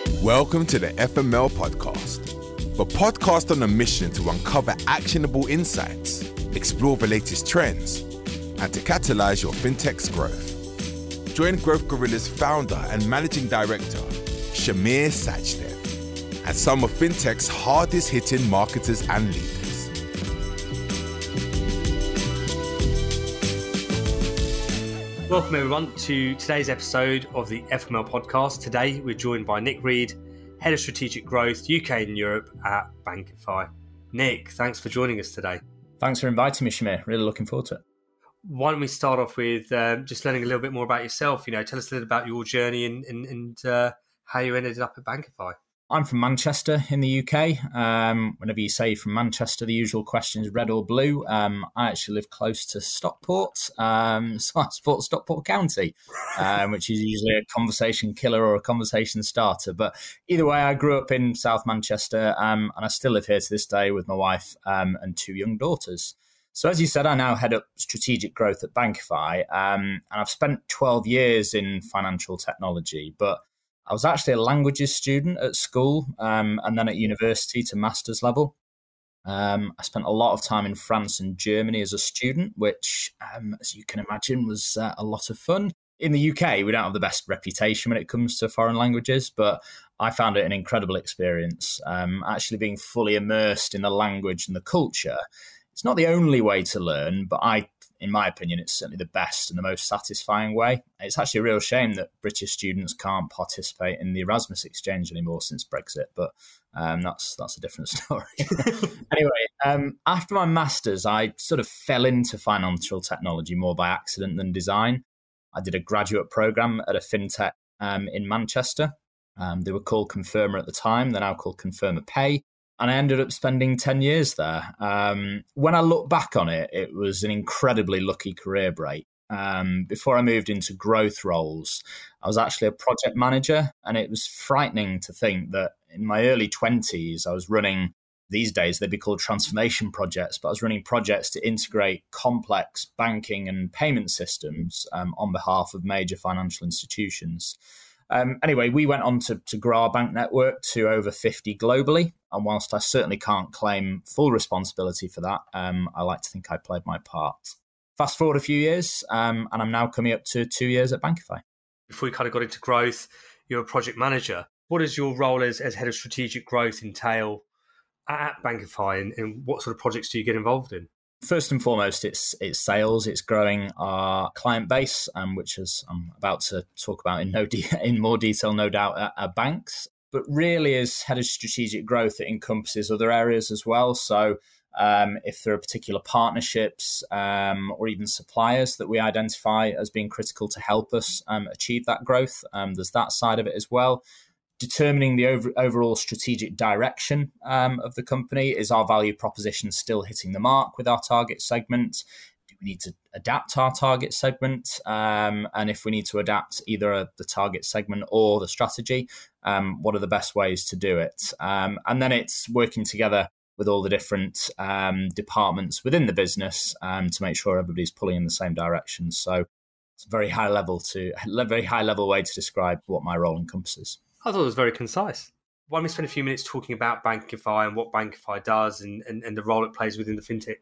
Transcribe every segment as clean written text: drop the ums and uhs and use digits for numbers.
Welcome to the FML podcast, the podcast on a mission to uncover actionable insights, explore the latest trends, and to catalyze your fintech's growth. Join Growth Gorilla's founder and managing director, Shamir Sachdev, and some of fintech's hardest hitting marketers and leaders. Welcome everyone to today's episode of the FML podcast. Today we're joined by Nick Reid, Head of Strategic Growth UK and Europe at BankiFi. Nick, thanks for joining us today. Thanks for inviting me, Shamir. Really looking forward to it. Why don't we start off with just learning a little bit more about yourself? Tell us a little about your journey and how you ended up at BankiFi. I'm from Manchester in the UK. Whenever you say from Manchester, the usual question is red or blue. I actually live close to Stockport, so I support Stockport County, which is usually a conversation killer or a conversation starter. But either way, I grew up in South Manchester, and I still live here to this day with my wife and two young daughters. So as you said, I now head up strategic growth at BankiFi, and I've spent 12 years in financial technology, but I was actually a languages student at school and then at university to master's level. I spent a lot of time in France and Germany as a student, which, as you can imagine, was a lot of fun. In the UK, we don't have the best reputation when it comes to foreign languages, but I found it an incredible experience. Actually being fully immersed in the language and the culture. It's not the only way to learn, but in my opinion, it's certainly the best and the most satisfying way. It's actually a real shame that British students can't participate in the Erasmus exchange anymore since Brexit, but that's a different story. Anyway, after my master's, I sort of fell into financial technology more by accident than design. I did a graduate program at a fintech in Manchester. They were called Confirma at the time. They're now called Confirma Pay. And I ended up spending 10 years there. When I look back on it, it was an incredibly lucky career break. Before I moved into growth roles, I was actually a project manager. And it was frightening to think that in my early 20s, I was running, these days they'd be called transformation projects, but I was running projects to integrate complex banking and payment systems on behalf of major financial institutions. Anyway, we went on to grow our bank network to over 50 globally. And whilst I certainly can't claim full responsibility for that, I like to think I played my part. Fast forward a few years, and I'm now coming up to 2 years at BankiFi. Before you kind of got into growth, you're a project manager. What does your role as head of strategic growth entail at BankiFi, and what sort of projects do you get involved in? First and foremost, it's sales. It's growing our client base, which is I'm about to talk about in more detail, no doubt, at banks. But really, as head of strategic growth, it encompasses other areas as well. So if there are particular partnerships or even suppliers that we identify as being critical to help us achieve that growth, there's that side of it as well. Determining the overall strategic direction of the company. Is our value proposition still hitting the mark with our target segment? Do we need to adapt our target segment? And if we need to adapt either the target segment or the strategy, what are the best ways to do it? And then it's working together with all the different departments within the business to make sure everybody's pulling in the same direction. So it's a very high level way to describe what my role encompasses. I thought it was very concise. Why don't we spend a few minutes talking about BankiFi and what BankiFi does and the role it plays within the fintech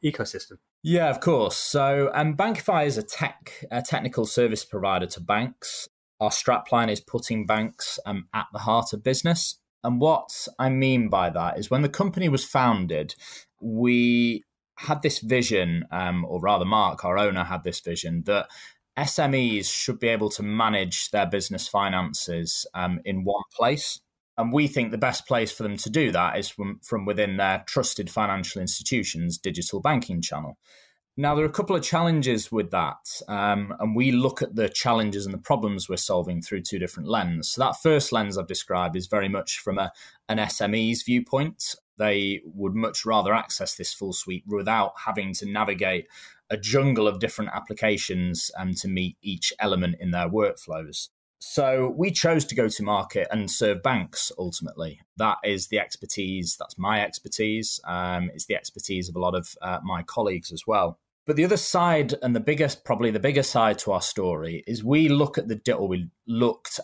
ecosystem? Yeah, of course. So BankiFi is a technical service provider to banks. Our strapline is putting banks at the heart of business. And what I mean by that is when the company was founded, we had this vision, or rather Mark, our owner, had this vision that SMEs should be able to manage their business finances in one place. And we think the best place for them to do that is from within their trusted financial institutions' digital banking channel. Now, there are a couple of challenges with that. And we look at the challenges and the problems we're solving through two different lenses. So that first lens I've described is very much from an SME's viewpoint. They would much rather access this full suite without having to navigate a jungle of different applications to meet each element in their workflows. So we chose to go to market and serve banks ultimately. That is the expertise. That's my expertise. It's the expertise of a lot of my colleagues as well. But the other side, and probably the bigger side to our story, is we looked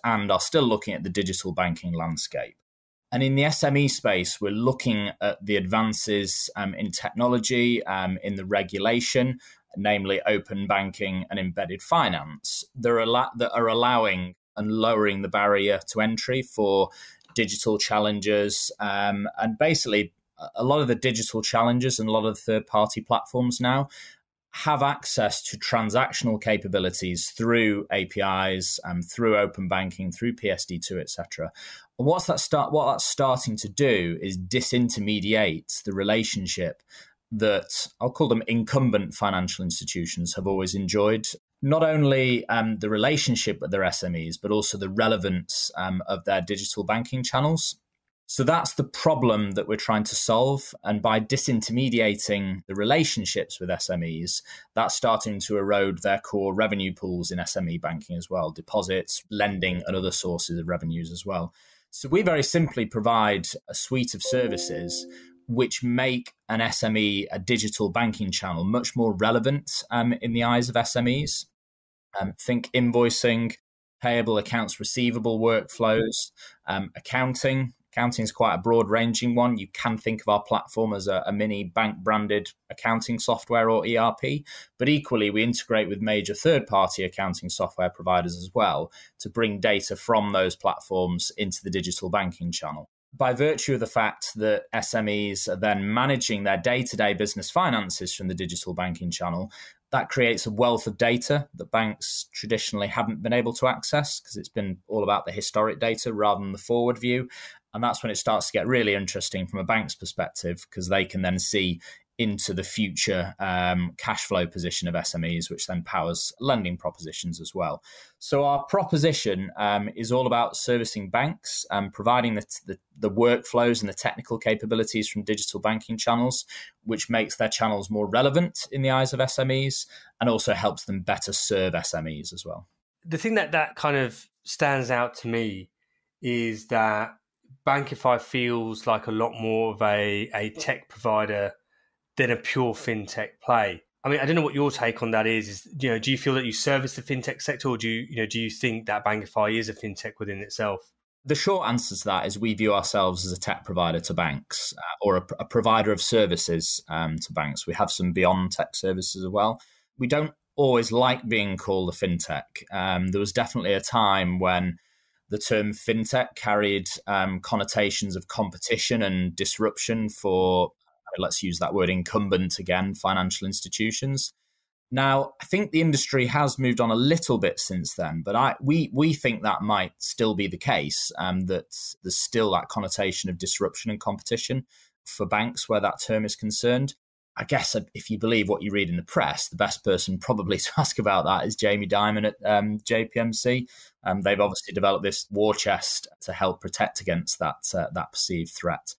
and are still looking at the digital banking landscape. And in the SME space, we're looking at the advances in technology, in the regulation, namely open banking and embedded finance, that are allowing and lowering the barrier to entry for digital challengers. And basically, a lot of the digital challengers and a lot of the third-party platforms now have access to transactional capabilities through APIs, through open banking, through PSD2, etc. And what that's starting to do is disintermediate the relationship that I'll call them incumbent financial institutions have always enjoyed. Not only the relationship with their SMEs, but also the relevance of their digital banking channels. So that's the problem that we're trying to solve. And by disintermediating the relationships with SMEs, that's starting to erode their core revenue pools in SME banking as well, deposits, lending, and other sources of revenues as well. So we very simply provide a suite of services which make an SME, a digital banking channel, much more relevant in the eyes of SMEs. Think invoicing, payable accounts receivable workflows, accounting. Accounting is quite a broad-ranging one. You can think of our platform as a mini bank-branded accounting software or ERP, but equally we integrate with major third-party accounting software providers as well to bring data from those platforms into the digital banking channel. By virtue of the fact that SMEs are then managing their day-to-day business finances from the digital banking channel, that creates a wealth of data that banks traditionally haven't been able to access because it's been all about the historic data rather than the forward view. And that's when it starts to get really interesting from a bank's perspective, because they can then see into the future cash flow position of SMEs, which then powers lending propositions as well. So our proposition is all about servicing banks, providing the workflows and the technical capabilities from digital banking channels, which makes their channels more relevant in the eyes of SMEs and also helps them better serve SMEs as well. The thing that kind of stands out to me is that BankiFi feels like a lot more of a tech provider than a pure fintech play. I mean, I don't know what your take on that is. Do you feel that you service the fintech sector, or do you think that BankiFi is a fintech within itself? The short answer to that is we view ourselves as a tech provider to banks, or a provider of services to banks. We have some beyond tech services as well. We don't always like being called a fintech. There was definitely a time when the term fintech carried connotations of competition and disruption for, let's use that word, incumbent again, financial institutions. Now, I think the industry has moved on a little bit since then, but we think that might still be the case, that there's still that connotation of disruption and competition for banks where that term is concerned. I guess if you believe what you read in the press, the best person probably to ask about that is Jamie Dimon at JPMC. They've obviously developed this war chest to help protect against that perceived threat.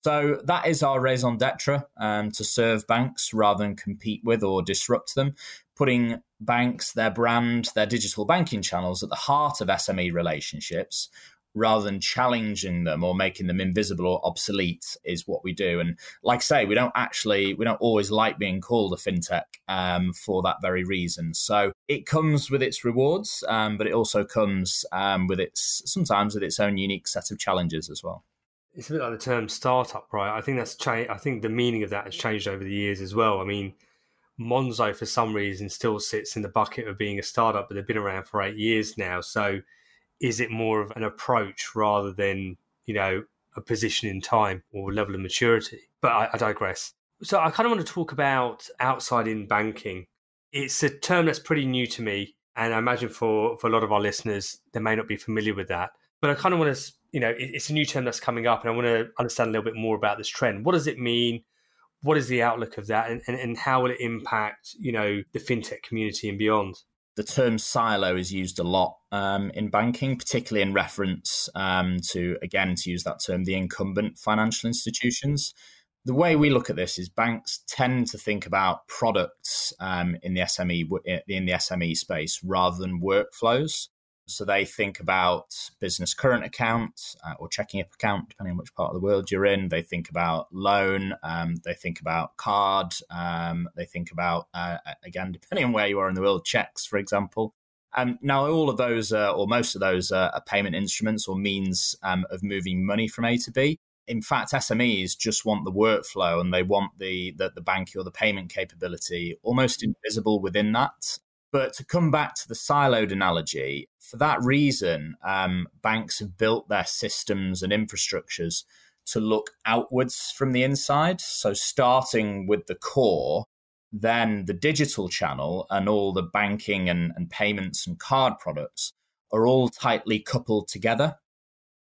So that is our raison d'etre, to serve banks rather than compete with or disrupt them, putting banks, their brand, their digital banking channels at the heart of SME relationships, rather than challenging them or making them invisible or obsolete is what we do. And like I say, we don't always like being called a fintech for that very reason. So it comes with its rewards, but it also comes sometimes with its own unique set of challenges as well. It's a bit like the term startup, right? I think that's changed. I think the meaning of that has changed over the years as well. I mean, Monzo for some reason still sits in the bucket of being a startup, but they've been around for 8 years now. So is it more of an approach rather than, a position in time or level of maturity? But I digress. So I kind of want to talk about outside-in banking. It's a term that's pretty new to me, and I imagine for a lot of our listeners, they may not be familiar with that. But I kind of want to, it's a new term that's coming up, and I want to understand a little bit more about this trend. What does it mean? What is the outlook of that? And how will it impact, the fintech community and beyond? The term silo is used a lot in banking, particularly in reference to use that term, the incumbent financial institutions. The way we look at this is banks tend to think about products in the SME space rather than workflows. So they think about business current account or checking up account, depending on which part of the world you're in. They think about loan. They think about card. They think about, again, depending on where you are in the world, checks, for example. Now, all of those, or most of those, are payment instruments or means of moving money from A to B. In fact, SMEs just want the workflow, and they want the banking or the payment capability almost invisible within that. But to come back to the siloed analogy, for that reason, banks have built their systems and infrastructures to look outwards from the inside. So starting with the core, then the digital channel and all the banking and payments and card products are all tightly coupled together.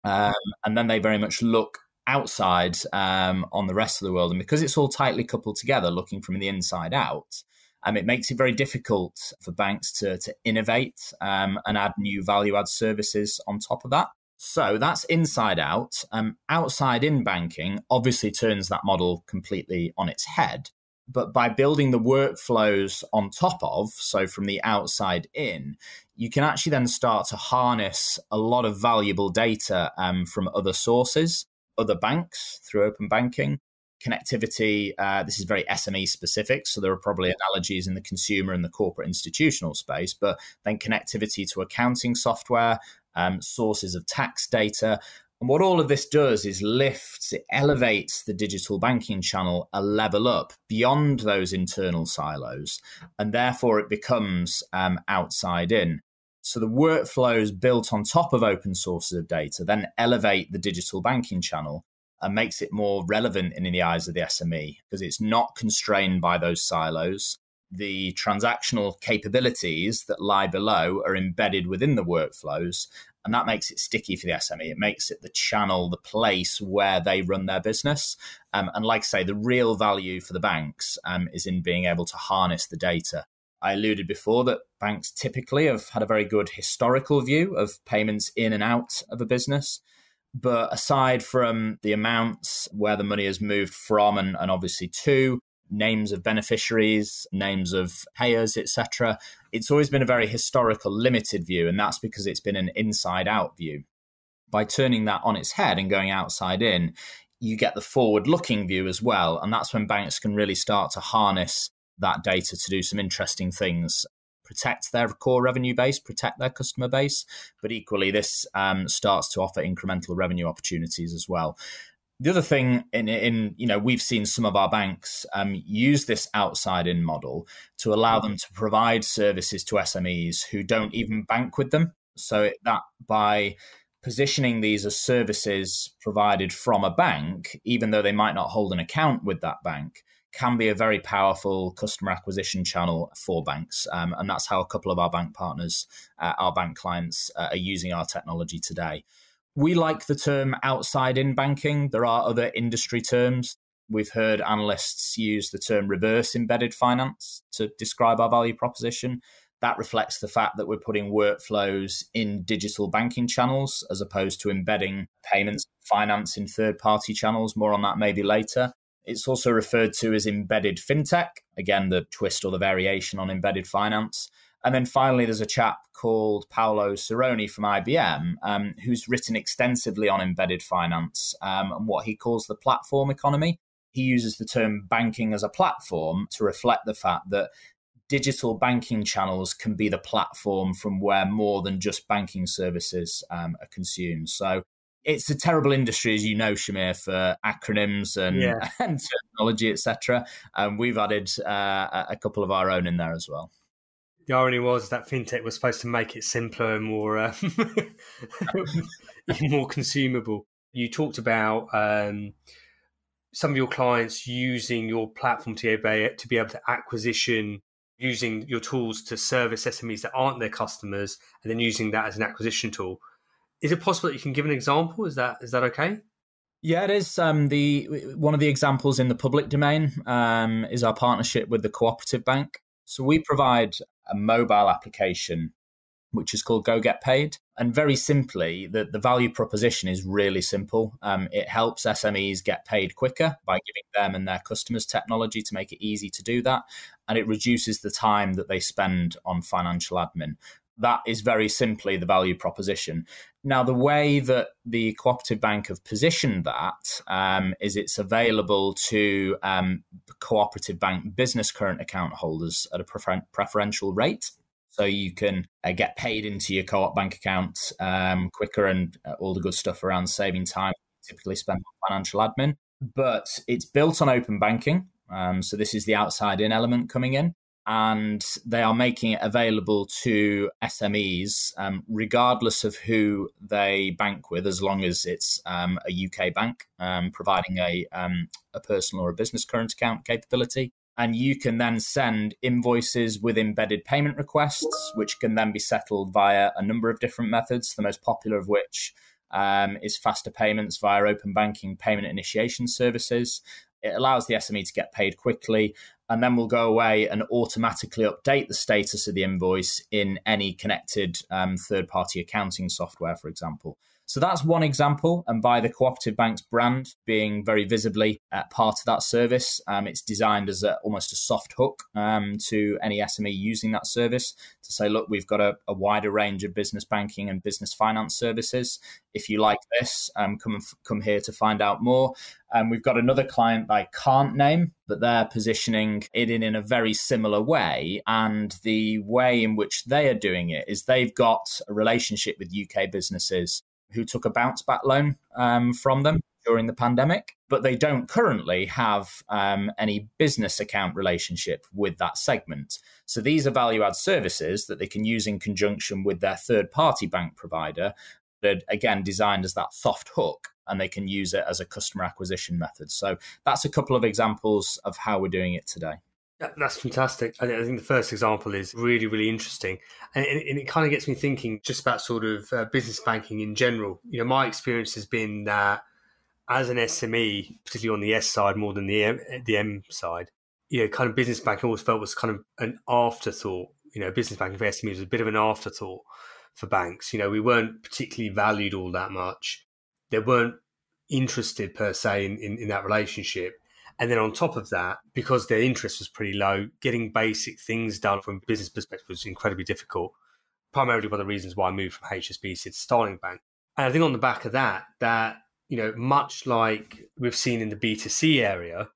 And then they very much look outside on the rest of the world. And because it's all tightly coupled together, looking from the inside out, it makes it very difficult for banks to innovate and add new value-add services on top of that. So that's inside out. Outside in banking obviously turns that model completely on its head. But by building the workflows on top of, so from the outside in, you can actually then start to harness a lot of valuable data from other sources, other banks through open banking. Connectivity, this is very SME specific, so there are probably analogies in the consumer and the corporate institutional space, but then connectivity to accounting software, sources of tax data. And what all of this does is it elevates the digital banking channel a level up beyond those internal silos, and therefore it becomes outside in. So the workflows built on top of open sources of data then elevate the digital banking channel and makes it more relevant in the eyes of the SME because it's not constrained by those silos. The transactional capabilities that lie below are embedded within the workflows, and that makes it sticky for the SME. It makes it the channel, the place where they run their business. And like I say, the real value for the banks is in being able to harness the data. I alluded before that banks typically have had a very good historical view of payments in and out of a business. But aside from the amounts where the money has moved from and obviously to, names of beneficiaries, names of payers, etc., it's always been a very historical, limited view, and that's because it's been an inside-out view. By turning that on its head and going outside in, you get the forward-looking view as well, and that's when banks can really start to harness that data to do some interesting things. Protect their core revenue base, protect their customer base, but equally this starts to offer incremental revenue opportunities as well. The other thing, we've seen some of our banks use this outside-in model to allow them to provide services to SMEs who don't even bank with them. So that by positioning these as services provided from a bank, even though they might not hold an account with that bank, can be a very powerful customer acquisition channel for banks. And that's how a couple of our bank partners, our bank clients, are using our technology today. We like the term outside in banking. There are other industry terms. We've heard analysts use the term reverse embedded finance to describe our value proposition. That reflects the fact that we're putting workflows in digital banking channels as opposed to embedding payments, finance in third-party channels. More on that maybe later. It's also referred to as embedded fintech, again, the twist or the variation on embedded finance. And then finally, there's a chap called Paolo Cerrone from IBM, who's written extensively on embedded finance and what he calls the platform economy. He uses the term banking as a platform to reflect the fact that digital banking channels can be the platform from where more than just banking services are consumed. So it's a terrible industry, as you know, Shamir, for acronyms and terminology, etc. We've added a couple of our own in there as well. The irony was that fintech was supposed to make it simpler and more more consumable. You talked about some of your clients using your platform to be able to acquisition, using your tools to service SMEs that aren't their customers, and then using that as an acquisition tool. Is it possible that you can give an example? Is that okay? Yeah, it is. One of the examples in the public domain is our partnership with the Cooperative Bank. So we provide a mobile application which is called Go Get Paid. And very simply, the value proposition is really simple. It helps SMEs get paid quicker by giving them and their customers technology to make it easy to do that. And it reduces the time that they spend on financial admin. That is very simply the value proposition. Now, the way that the Cooperative Bank have positioned that is it's available to Cooperative Bank business current account holders at a preferential rate. So you can get paid into your Co-op bank account quicker, and all the good stuff around saving time typically spent on financial admin. But it's built on open banking. So this is the outside-in element coming in. And they are making it available to SMEs, regardless of who they bank with, as long as it's a UK bank, providing a personal or a business current account capability. And you can then send invoices with embedded payment requests, which can then be settled via a number of different methods, the most popular of which is faster payments via open banking payment initiation services. It allows the SME to get paid quickly, and then we'll go away and automatically update the status of the invoice in any connected third-party accounting software, for example. So that's one example, and by the Cooperative Bank's brand being very visibly part of that service, it's designed as almost a soft hook to any SME using that service to say, look, we've got a wider range of business banking and business finance services. If you like this, come here to find out more. We've got another client I can't name, but they're positioning it in a very similar way. And the way in which they are doing it is they've got a relationship with UK businesses who took a bounce back loan from them during the pandemic, but they don't currently have any business account relationship with that segment. So these are value add services that they can use in conjunction with their third party bank provider, that again designed as that soft hook, and they can use it as a customer acquisition method. So that's a couple of examples of how we're doing it today. Yeah, that's fantastic. I think the first example is really, really interesting. And it kind of gets me thinking just about sort of business banking in general. You know, my experience has been that as an SME, particularly on the S side more than the M side, you know, kind of business banking always felt was kind of an afterthought. You know, business banking for SMEs was a bit of an afterthought for banks. You know, we weren't particularly valued all that much. They weren't interested per se in that relationship. And then on top of that, because their interest was pretty low, getting basic things done from a business perspective was incredibly difficult. Primarily one of the reasons why I moved from HSBC to Starling Bank. And I think on the back of that, you know, much like we've seen in the B2C area,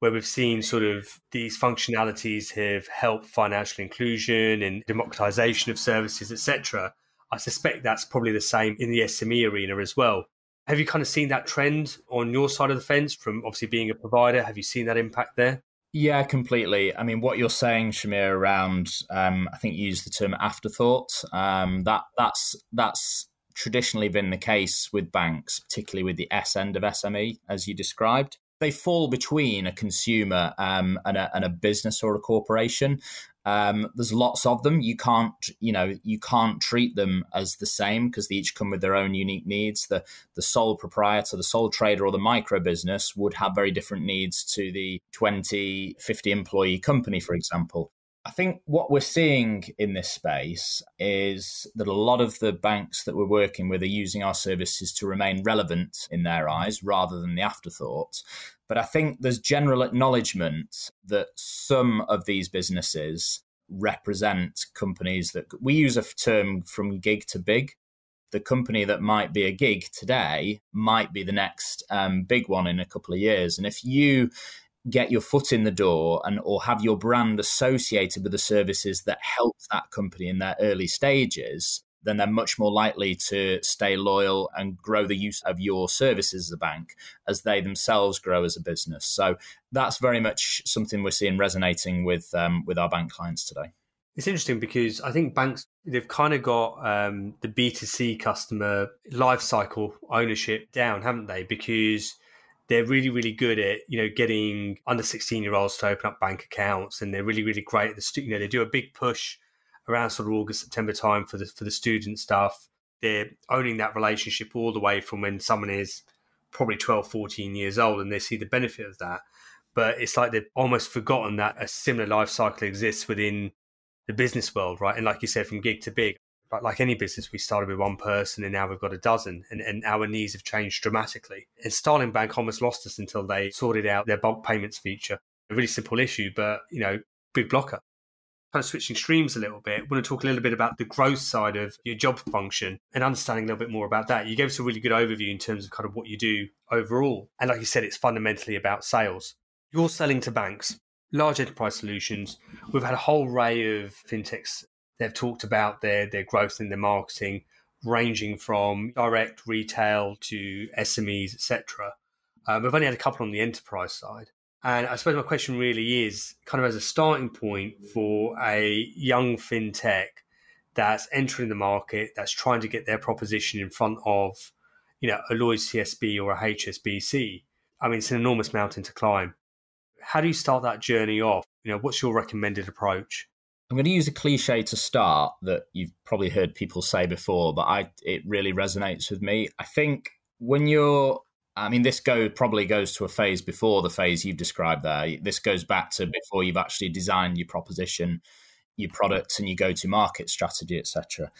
where we've seen sort of these functionalities have helped financial inclusion and democratization of services, etc., I suspect that's probably the same in the SME arena as well. Have you kind of seen that trend on your side of the fence from obviously being a provider? Have you seen that impact there? Yeah, completely. I mean, what you're saying, Shamir, around, I think you used the term afterthought. That's traditionally been the case with banks, particularly with the S end of SME, as you described. They fall between a consumer and a business or a corporation. There's lots of them. You can't treat them as the same because they each come with their own unique needs. The sole proprietor, the sole trader, or the micro business would have very different needs to the 20, 50 employee company, for example. I think what we're seeing in this space is that a lot of the banks that we're working with are using our services to remain relevant in their eyes rather than the afterthought. But I think there's general acknowledgement that some of these businesses represent companies that we use a term from gig to big. The company that might be a gig today might be the next big one in a couple of years. And if you get your foot in the door or have your brand associated with the services that help that company in their early stages, then they're much more likely to stay loyal and grow the use of your services as a bank as they themselves grow as a business. So that's very much something we're seeing resonating with our bank clients today. It's interesting because I think banks, they've kind of got the B2C customer life cycle ownership down, haven't they? Because they're really, really good at, you know, getting under 16-year-olds to open up bank accounts, and they're really, really great at they do a big push around sort of August, September time for the student stuff. They're owning that relationship all the way from when someone is probably 12, 14 years old, and they see the benefit of that. But it's like they've almost forgotten that a similar life cycle exists within the business world, right? And like you said, from gig to big, like any business, we started with one person and now we've got a dozen, and our needs have changed dramatically. And Starling Bank almost lost us until they sorted out their bulk payments feature. A really simple issue, but, you know, big blocker. kind of switching streams a little bit, I want to talk a little bit about the growth side of your job function and understanding a little bit more about that. You gave us a really good overview in terms of kind of what you do overall. And like you said, it's fundamentally about sales. You're selling to banks, large enterprise solutions. We've had a whole array of fintechs that have talked about their growth in their marketing, ranging from direct retail to SMEs, etc. We've only had a couple on the enterprise side. And I suppose my question really is kind of as a starting point for a young fintech that's entering the market, that's trying to get their proposition in front of, a Lloyds CSB or a HSBC. I mean, it's an enormous mountain to climb. How do you start that journey off? What's your recommended approach? I'm going to use a cliche to start that you've probably heard people say before, but it really resonates with me. I think when this probably goes to a phase before the phase you've described there. This goes back to before you've actually designed your proposition, your products, and your go-to-market strategy, etc.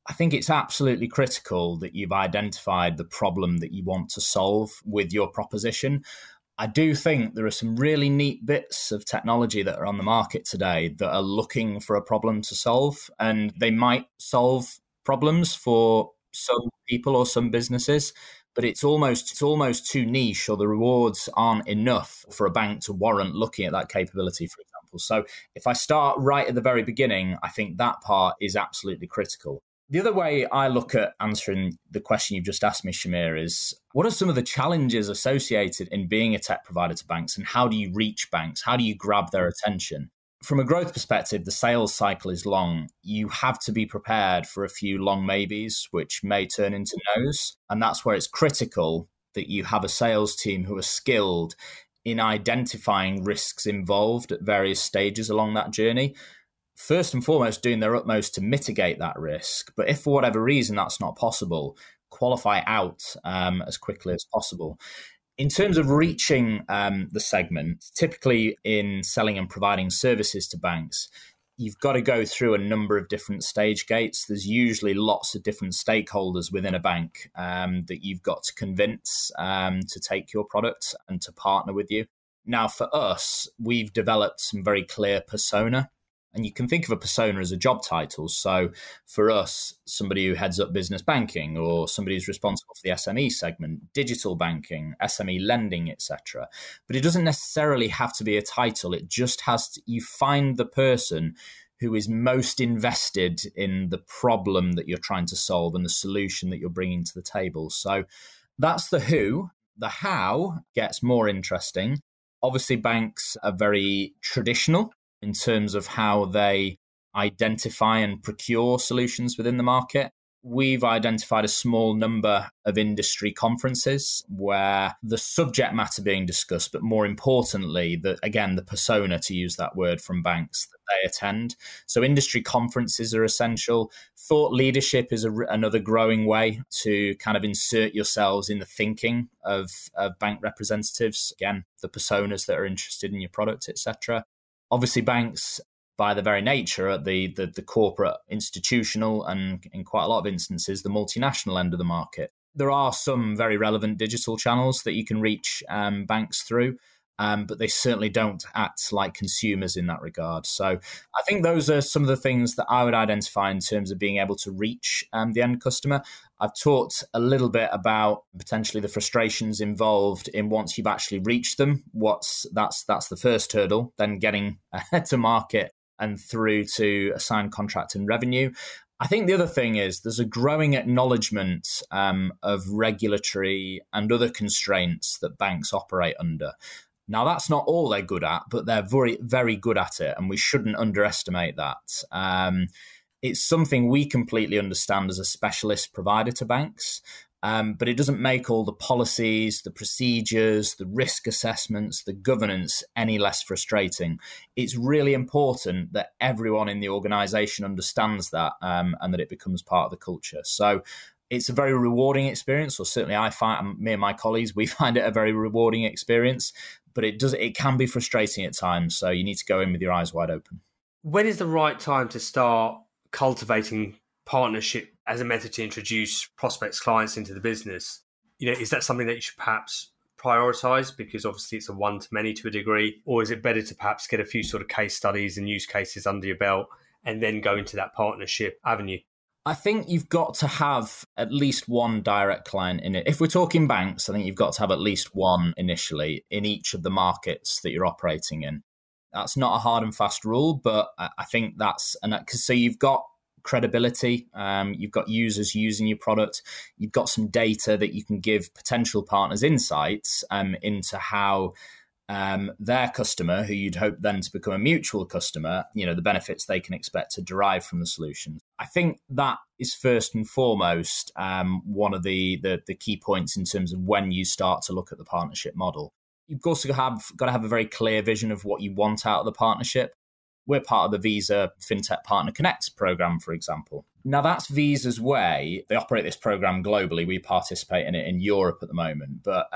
I think it's absolutely critical that you've identified the problem that you want to solve with your proposition. I do think there are some really neat bits of technology that are on the market today that are looking for a problem to solve, and they might solve problems for some people or some businesses, but it's almost too niche, or the rewards aren't enough for a bank to warrant looking at that capability, for example. So if I start right at the very beginning, I think that part is absolutely critical. The other way I look at answering the question you've just asked me, Shamir, is what are some of the challenges associated in being a tech provider to banks, and how do you reach banks? How do you grab their attention? From a growth perspective, the sales cycle is long. You have to be prepared for a few long maybes, which may turn into no's. And that's where it's critical that you have a sales team who are skilled in identifying risks involved at various stages along that journey. First and foremost, doing their utmost to mitigate that risk. But if for whatever reason that's not possible, qualify out as quickly as possible. In terms of reaching the segment, typically in selling and providing services to banks, you've got to go through a number of different stage gates. There's usually lots of different stakeholders within a bank that you've got to convince to take your product and to partner with you. Now, for us, we've developed some very clear persona. And you can think of a persona as a job title. So for us, somebody who heads up business banking, or somebody who's responsible for the SME segment, digital banking, SME lending, etc. But it doesn't necessarily have to be a title. It just has to, you find the person who is most invested in the problem that you're trying to solve and the solution that you're bringing to the table. So that's the who. The how gets more interesting. Obviously, banks are very traditional in terms of how they identify and procure solutions within the market. We've identified a small number of industry conferences where the subject matter being discussed, but more importantly, the persona, to use that word, from banks that they attend. So industry conferences are essential. Thought leadership is another growing way to kind of insert yourselves in the thinking of bank representatives. Again, the personas that are interested in your product, etc. Obviously, banks, by their very nature, at the corporate, institutional, and in quite a lot of instances, the multinational end of the market. There are some very relevant digital channels that you can reach banks through, but they certainly don't act like consumers in that regard. So I think those are some of the things that I would identify in terms of being able to reach the end customer. I've talked a little bit about potentially the frustrations involved in once you've actually reached them. That's the first hurdle, then getting to market and through to a signed contract and revenue. I think the other thing is there's a growing acknowledgement of regulatory and other constraints that banks operate under. Now, that's not all they're good at, but they're very, very good at it, and we shouldn't underestimate that. It's something we completely understand as a specialist provider to banks, but it doesn't make all the policies, the procedures, the risk assessments, the governance any less frustrating. It's really important that everyone in the organization understands that and that it becomes part of the culture. So it's a very rewarding experience, or certainly I find, me and my colleagues, we find it a very rewarding experience, but it can be frustrating at times. So you need to go in with your eyes wide open. When is the right time to start cultivating partnership as a method to introduce prospects, clients into the business? Is that something that you should perhaps prioritized because obviously it's a one-to-many to a degree? Or is it better to perhaps get a few sort of case studies and use cases under your belt and then go into that partnership avenue? I think you've got to have at least one direct client in it. If we're talking banks, I think you've got to have at least one initially in each of the markets that you're operating in. That's not a hard and fast rule, but I think so you've got credibility, you've got users using your product, you've got some data that you can give potential partners insights into how their customer, who you'd hope then to become a mutual customer, the benefits they can expect to derive from the solution. I think that is first and foremost one of the key points in terms of when you start to look at the partnership model. You've also got to have a very clear vision of what you want out of the partnership. We're part of the Visa Fintech Partner Connect program, for example. Now, that's Visa's way. They operate this program globally. We participate in it in Europe at the moment. But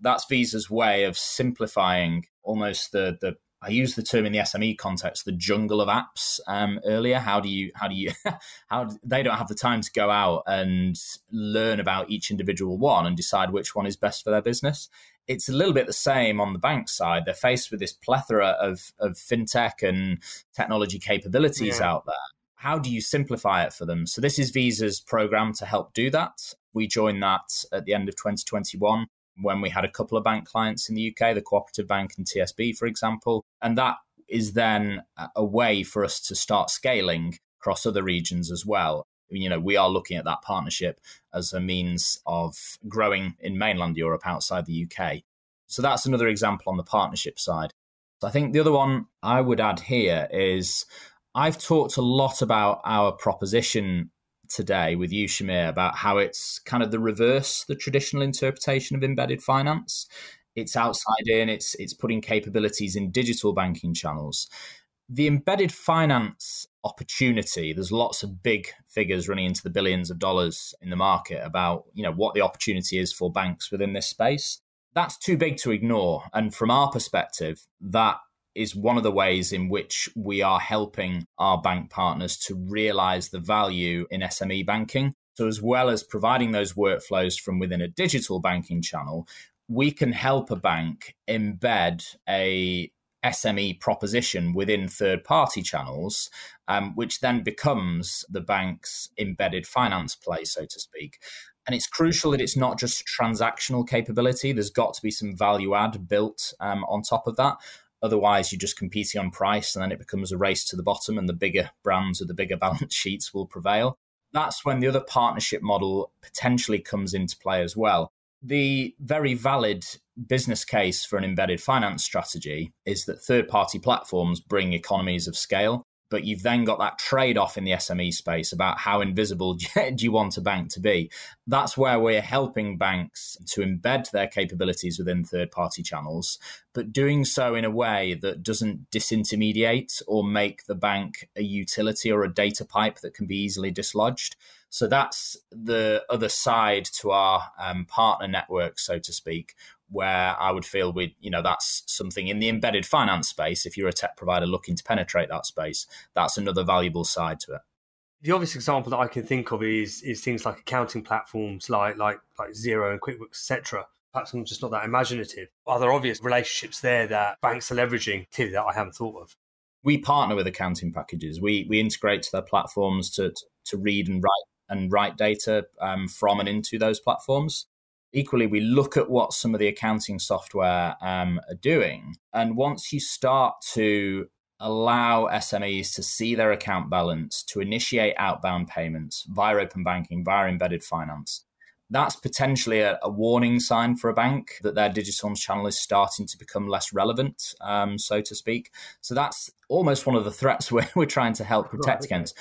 that's Visa's way of simplifying almost I use the term in the SME context, the jungle of apps earlier. How do you they don't have the time to go out and learn about each individual one and decide which one is best for their business. It's a little bit the same on the bank side. They're faced with this plethora of fintech and technology capabilities out there. How do you simplify it for them? So this is Visa's program to help do that. We joined that at the end of 2021 when we had a couple of bank clients in the UK, the Cooperative Bank and TSB, for example. And that is then a way for us to start scaling across other regions as well. We are looking at that partnership as a means of growing in mainland Europe outside the UK. So that's another example on the partnership side. So I think the other one I would add here is I've talked a lot about our proposition today with you, Shamir, about how it's kind of the traditional interpretation of embedded finance. It's outside in, it's putting capabilities in digital banking channels. The embedded finance opportunity, there's lots of big figures running into the billions of dollars in the market about, what the opportunity is for banks within this space. That's too big to ignore. And from our perspective, that is one of the ways in which we are helping our bank partners to realize the value in SME banking. So as well as providing those workflows from within a digital banking channel, we can help a bank embed a SME proposition within third-party channels, which then becomes the bank's embedded finance play, so to speak. And it's crucial that it's not just transactional capability. There's got to be some value add built on top of that. Otherwise, you're just competing on price, and then it becomes a race to the bottom, and the bigger brands with the bigger balance sheets will prevail. That's when the other partnership model potentially comes into play as well. The very valid business case for an embedded finance strategy is that third-party platforms bring economies of scale, but you've then got that trade-off in the SME space about how invisible do you want a bank to be. That's where we're helping banks to embed their capabilities within third-party channels, but doing so in a way that doesn't disintermediate or make the bank a utility or a data pipe that can be easily dislodged. So that's the other side to our partner network, so to speak, where I would feel that's something in the embedded finance space. If you're a tech provider looking to penetrate that space, that's another valuable side to it. The obvious example that I can think of is things like accounting platforms like Xero and QuickBooks, etc. Perhaps I'm just not that imaginative. Are there obvious relationships there that banks are leveraging, clearly, that I haven't thought of? We partner with accounting packages. We integrate to their platforms to read and write data from and into those platforms. Equally, we look at what some of the accounting software are doing. And once you start to allow SMEs to see their account balance, to initiate outbound payments via open banking, via embedded finance, that's potentially a warning sign for a bank that their digital channel is starting to become less relevant, so to speak. So that's almost one of the threats we're trying to help protect against.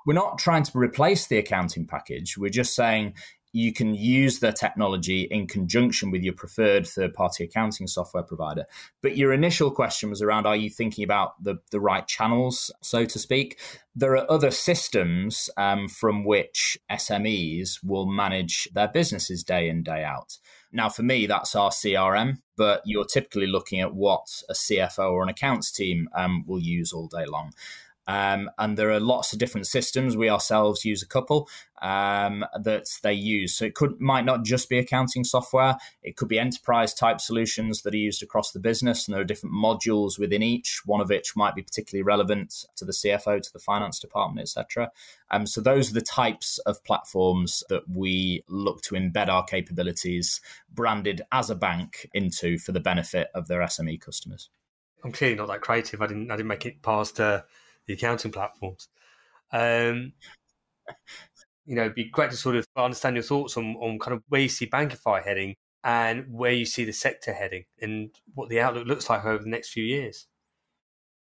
We're not trying to replace the accounting package. We're just saying you can use the technology in conjunction with your preferred third-party accounting software provider. But your initial question was around, are you thinking about the right channels, so to speak? There are other systems from which SMEs will manage their businesses day in, day out. Now, for me, that's our CRM, but you're typically looking at what a CFO or an accounts team will use all day long. And there are lots of different systems. We ourselves use a couple that they use. So it might not just be accounting software. It could be enterprise type solutions that are used across the business. And there are different modules within each, one of which might be particularly relevant to the CFO, to the finance department, etc. So those are the types of platforms that we look to embed our capabilities branded as a bank into for the benefit of their SME customers. I'm clearly not that creative. I didn't make it past the accounting platforms. It'd be great to sort of understand your thoughts on kind of where you see BankiFi heading and where you see the sector heading and what the outlook looks like over the next few years.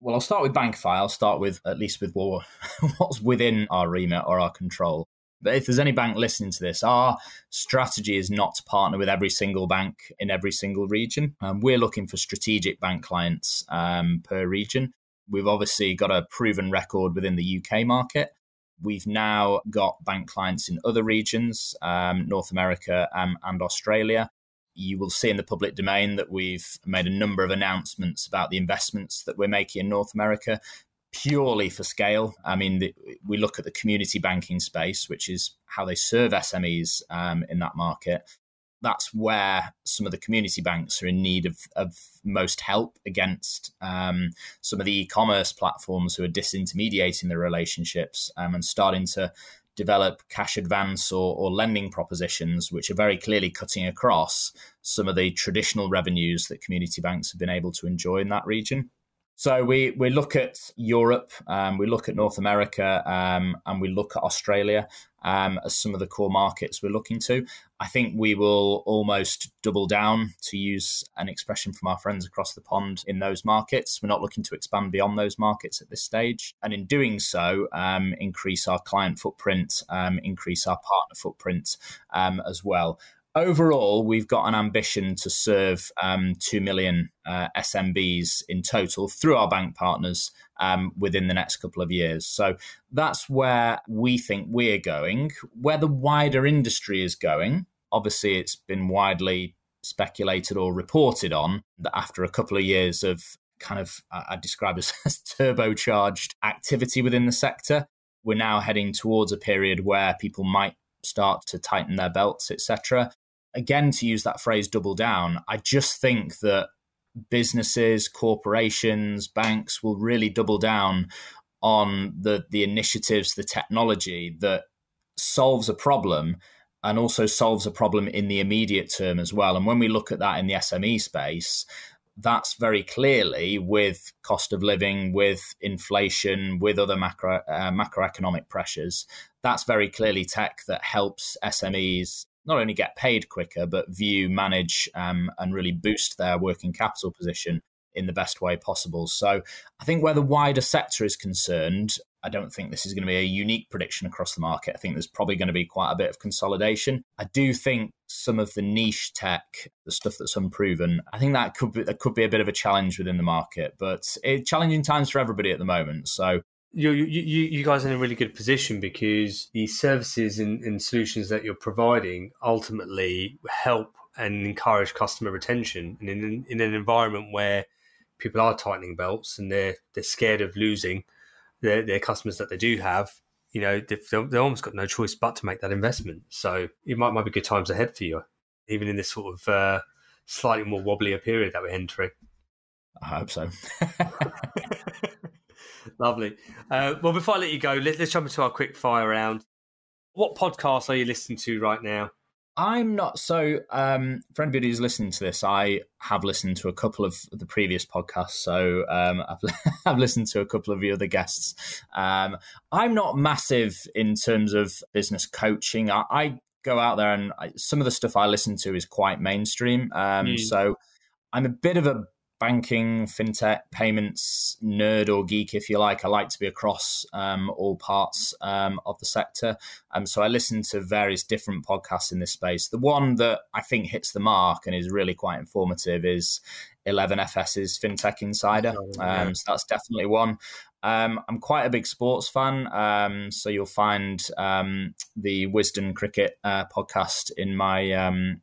Well, I'll start with BankiFi. I'll start with at least with what's within our remit or our control. But if there's any bank listening to this, our strategy is not to partner with every single bank in every single region. We're looking for strategic bank clients per region. We've obviously got a proven record within the UK market. We've now got bank clients in other regions, North America and Australia. You will see in the public domain that we've made a number of announcements about the investments that we're making in North America, purely for scale. I mean, we look at the community banking space, which is how they serve SMEs in that market. That's where some of the community banks are in need of most help against some of the e-commerce platforms who are disintermediating the relationships and starting to develop cash advance or lending propositions, which are very clearly cutting across some of the traditional revenues that community banks have been able to enjoy in that region. So we look at Europe, we look at North America, and we look at Australia as some of the core markets we're looking to. I think we will almost double down, to use an expression from our friends across the pond, in those markets. We're not looking to expand beyond those markets at this stage. And in doing so, increase our client footprint, increase our partner footprint as well. Overall, we've got an ambition to serve 2 million SMBs in total through our bank partners within the next couple of years. So that's where we think we're going. Where the wider industry is going, obviously it's been widely speculated or reported on that after a couple of years of kind of, I describe as turbocharged activity within the sector, we're now heading towards a period where people might start to tighten their belts, etc. Again, to use that phrase, double down, I just think that businesses, corporations, banks will really double down on the initiatives, the technology that solves a problem and also solves a problem in the immediate term as well. And when we look at that in the SME space, that's very clearly with cost of living, with inflation, with other macroeconomic pressures. That's very clearly tech that helps SMEs not only get paid quicker, but view, manage, and really boost their working capital position in the best way possible. So I think where the wider sector is concerned, I don't think this is going to be a unique prediction across the market. I think there's probably going to be quite a bit of consolidation. I do think some of the niche tech, the stuff that's unproven, I think that could be a bit of a challenge within the market, but it's challenging times for everybody at the moment. So you guys are in a really good position because the services and solutions that you're providing ultimately help and encourage customer retention. And in an environment where people are tightening belts and they're scared of losing their customers that they do have, they've almost got no choice but to make that investment. So it might be good times ahead for you, even in this sort of slightly more wobblier period that we're entering. I hope so. Lovely. Well, before I let you go, let's jump into our quick fire round. What podcasts are you listening to right now? I'm not so. For anybody who's listening to this, I have listened to a couple of the previous podcasts. So I've listened to a couple of the other guests. I'm not massive in terms of business coaching. I go out there and some of the stuff I listen to is quite mainstream. So I'm a bit of a banking, fintech, payments nerd or geek, if you like. I like to be across all parts of the sector. So I listen to various different podcasts in this space. The one that I think hits the mark and is really quite informative is 11FS's Fintech Insider. So that's definitely one. I'm quite a big sports fan. So you'll find the Wisden Cricket podcast in my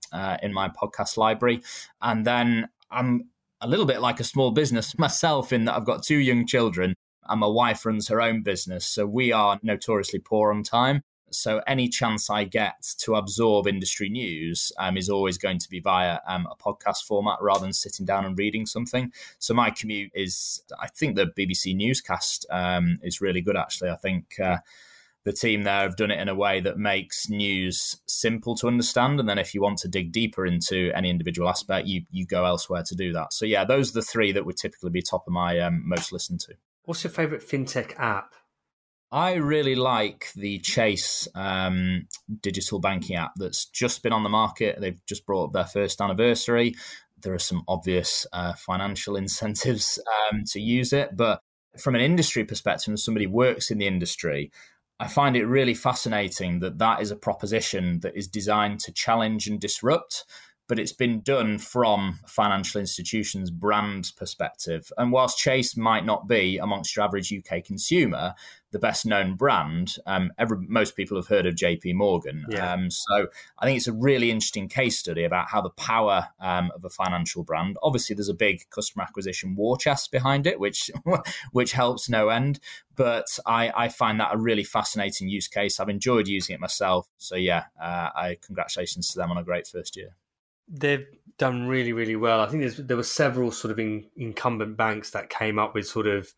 podcast library. And then I'm a little bit like a small business myself in that I've got 2 young children. and my wife runs her own business. So we are notoriously poor on time. So any chance I get to absorb industry news is always going to be via a podcast format rather than sitting down and reading something. So my commute is, I think the BBC newscast is really good, actually. I think the team there have done it in a way that makes news simple to understand. And then if you want to dig deeper into any individual aspect, you go elsewhere to do that. So yeah, those are the three that would typically be top of my most listened to. What's your favourite fintech app? I really like the Chase digital banking app that's just been on the market. They've just brought up their first anniversary. There are some obvious financial incentives to use it. But from an industry perspective, and somebody who works in the industry, I find it really fascinating that is a proposition that is designed to challenge and disrupt, but it's been done from a financial institution's brand perspective. And whilst Chase might not be, amongst your average UK consumer, the best known brand, most people have heard of JP Morgan. Yeah. So I think it's a really interesting case study about how the power of a financial brand, obviously there's a big customer acquisition war chest behind it, which helps no end. But I find that a really fascinating use case. I've enjoyed using it myself. So yeah, congratulations to them on a great first year. They've done really, really well. I think there were several sort of incumbent banks that came up with sort of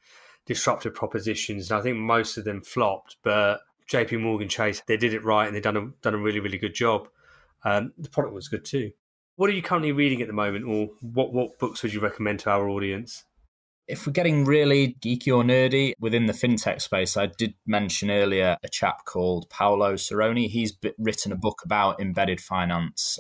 disruptive propositions, and I think most of them flopped. But JP Morgan Chase, they did it right, and they've done a really, really good job. The product was good too. What are you currently reading at the moment, or what books would you recommend to our audience? If we're getting really geeky or nerdy within the fintech space, I did mention earlier a chap called Paolo Cerrone. He's written a book about embedded finance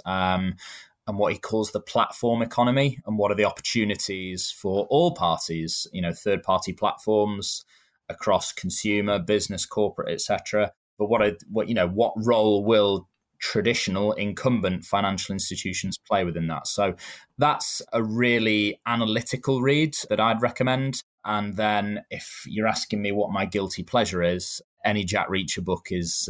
and what he calls the platform economy, and what are the opportunities for all parties, third-party platforms across consumer, business, corporate, etc. But what role will traditional incumbent financial institutions play within that? So that's a really analytical read that I'd recommend. And then if you're asking me what my guilty pleasure is, any Jack Reacher book is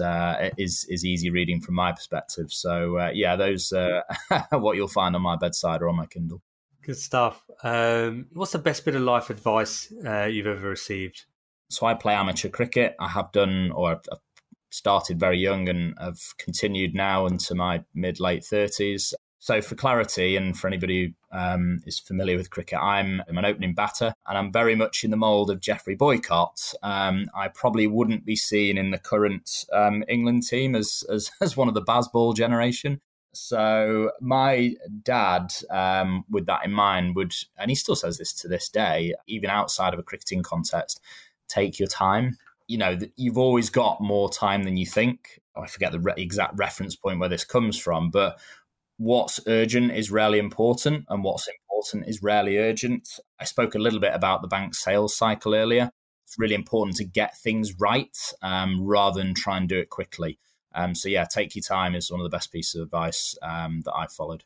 easy reading from my perspective. So those are what you'll find on my bedside or on my Kindle. Good stuff. What's the best bit of life advice you've ever received? So I play amateur cricket. I have done, or I've started very young and have continued now into my mid-late 30s. So for clarity, and for anybody who is familiar with cricket, I'm an opening batter, and I'm very much in the mould of Geoffrey Boycott. I probably wouldn't be seen in the current England team as one of the Bazball generation. So my dad, with that in mind, and he still says this to this day, even outside of a cricketing context, take your time. You've always got more time than you think. I forget the exact reference point where this comes from, but what's urgent is rarely important, and what's important is rarely urgent. I spoke a little bit about the bank sales cycle earlier. It's really important to get things right rather than try and do it quickly. So yeah, take your time is one of the best pieces of advice that I've followed.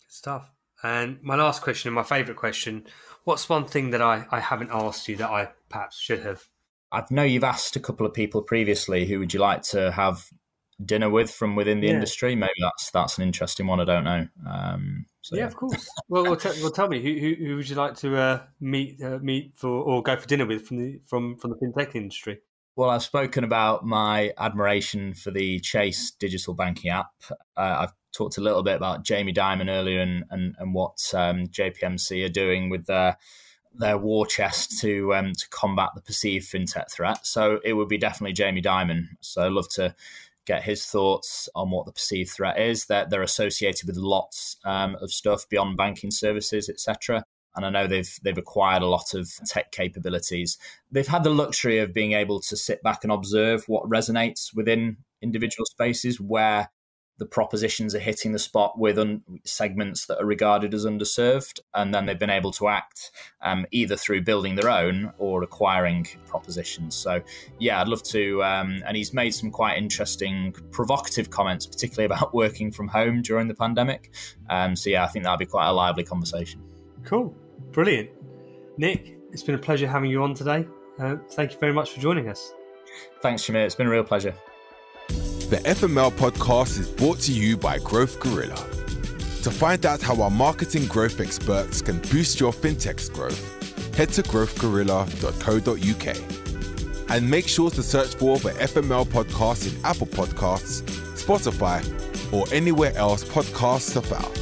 Good stuff. And my last question, and my favourite question, what's one thing that I haven't asked you that I perhaps should have? I know you've asked a couple of people previously, who would you like to have dinner with from within the industry? Maybe that's an interesting one. I don't know. Of course. Well, tell me, who would you like to meet for, or go for dinner with from the fintech industry? Well, I've spoken about my admiration for the Chase digital banking app. I've talked a little bit about Jamie Dimon earlier and what JPMC are doing with their war chest to combat the perceived fintech threat. So it would be definitely Jamie Dimon. So I'd love to get his thoughts on what the perceived threat is. That they're associated with lots of stuff beyond banking services, etc. And I know they've acquired a lot of tech capabilities. They've had the luxury of being able to sit back and observe what resonates within individual spaces, where the propositions are hitting the spot with segments that are regarded as underserved. And then they've been able to act either through building their own or acquiring propositions. So yeah, I'd love to. And he's made some quite interesting, provocative comments, particularly about working from home during the pandemic. So yeah, I think that'd be quite a lively conversation. Cool. Brilliant. Nick, it's been a pleasure having you on today. Thank you very much for joining us. Thanks, Shamir. It's been a real pleasure. The FML podcast is brought to you by Growth Gorilla. To find out how our marketing growth experts can boost your fintech's growth, head to growthgorilla.co.uk. And make sure to search for the FML podcast in Apple Podcasts, Spotify, or anywhere else podcasts are found.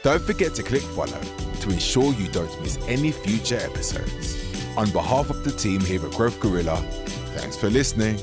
Don't forget to click follow to ensure you don't miss any future episodes. On behalf of the team here at Growth Gorilla, thanks for listening.